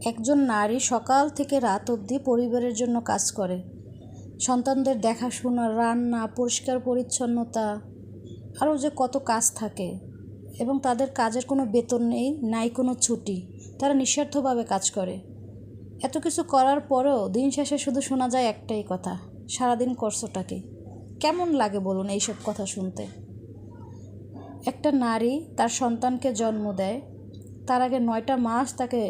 একজন নারী সকাল থেকে রাত অবধি পরিবারের জন্য কাজ করে। সন্তানদের দেখাশোনা, রান্না, পরিষ্কার পরিচ্ছন্নতা, আরও যে কত কাজ থাকে, এবং তাদের কাজের কোনো বেতন নেই, নাই কোনো ছুটি। তারা নিঃস্বার্থভাবে কাজ করে। এত কিছু করার পরেও দিন শেষে শুধু শোনা যায় একটাই কথা, সারাদিন করছোটা কি? কেমন লাগে বলুন এইসব কথা শুনতে? একটা নারী তার সন্তানকে জন্ম দেয়, তার আগে 9টা মাস তাকে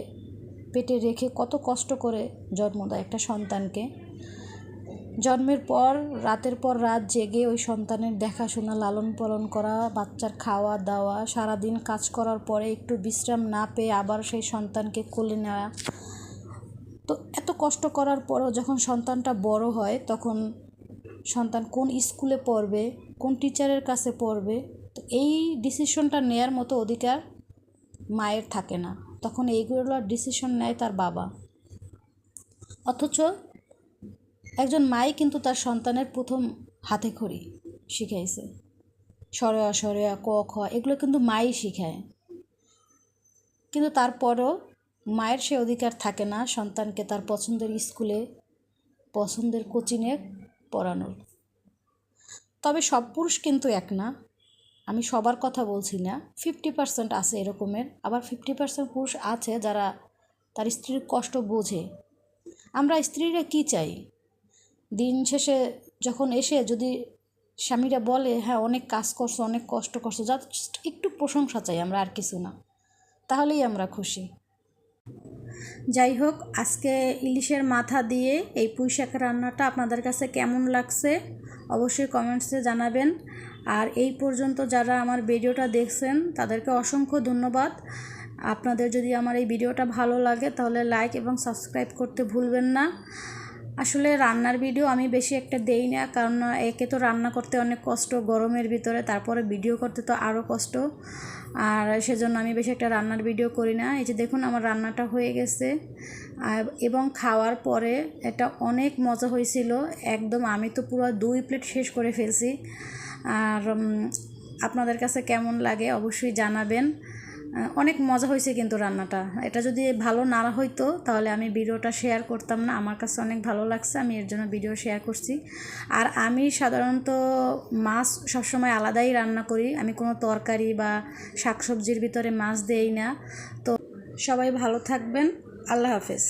পেটে রেখে কত কষ্ট করে জন্ম দেয় একটা সন্তানকে। জন্মের পর রাতের পর রাত জেগে ওই সন্তানের দেখাশোনা, লালন পালন করা, বাচ্চার খাওয়া দাওয়া, সারাদিন কাজ করার পরে একটু বিশ্রাম না পেয়ে আবার সেই সন্তানকে কোলে নেওয়া। তো এত কষ্ট করার পরও যখন সন্তানটা বড় হয়, তখন সন্তান কোন স্কুলে পড়বে, কোন টিচারের কাছে পড়বে, তো এই ডিসিশনটা নেয়ার মতো অধিকার মায়ের থাকে না। তখন এইগুলোর ডিসিশন নেয় তার বাবা। অথচ একজন মাই কিন্তু তার সন্তানের প্রথম হাতে খড়ি শিখাইছে। সরেয়া সরেয়া ক খ এগুলো কিন্তু মাই শিখায়। কিন্তু তারপরও মায়ের সে অধিকার থাকে না সন্তানকে তার পছন্দের স্কুলে, পছন্দের কোচিংয়ে পড়ানোর। তবে সব পুরুষ কিন্তু এক না, আমি সবার কথা বলছি না। 50% আছে এরকমের, আবার 50% পুরুষ আছে যারা তার স্ত্রীর কষ্ট বোঝে। আমরা স্ত্রীরা কি চাই? দিন শেষে যখন এসে যদি স্বামীরা বলে হ্যাঁ অনেক কাজ করছো, অনেক কষ্ট করছো, জাস্ট একটু প্রশংসা চাই আমরা, আর কিছু না, তাহলেই আমরা খুশি। যাই হোক, আজকে ইলিশের মাথা দিয়ে এই পুঁই শাক রান্নাটা আপনাদের কাছে কেমন লাগছে অবশ্যই কমেন্টসে জানাবেন। আর এই পর্যন্ত যারা আমার ভিডিওটা দেখছেন তাদেরকে অসংখ্য ধন্যবাদ। আপনাদের যদি আমার এই ভিডিওটা ভালো লাগে তাহলে লাইক এবং সাবস্ক্রাইব করতে ভুলবেন না। আসলে রান্নার ভিডিও আমি বেশি একটা দেই না, কারণ একে তো রান্না করতে অনেক কষ্ট গরমের ভিতরে, তারপরে ভিডিও করতে তো আরও কষ্ট, আর সেজন্য আমি বেশি একটা রান্নার ভিডিও করি না। এই যে দেখুন আমার রান্নাটা হয়ে গেছে, এবং খাওয়ার পরে এটা অনেক মজা হয়েছিল একদম। আমি তো পুরো 2 প্লেট শেষ করে ফেলছি। আর আপনাদের কাছে কেমন লাগে অবশ্যই জানাবেন। অনেক মজা হয়েছে কিন্তু রান্নাটা। এটা যদি ভালো না হইতো তাহলে আমি ভিডিওটা শেয়ার করতাম না। আমার কাছে অনেক ভালো লাগছে, আমি এর জন্য ভিডিও শেয়ার করছি। আর আমি সাধারণত মাছ সবসময় আলাদাই রান্না করি, আমি কোনো তরকারি বা শাকসবজির ভিতরে মাছ দেই না। তো সবাই ভালো থাকবেন, আল্লাহ হাফেজ।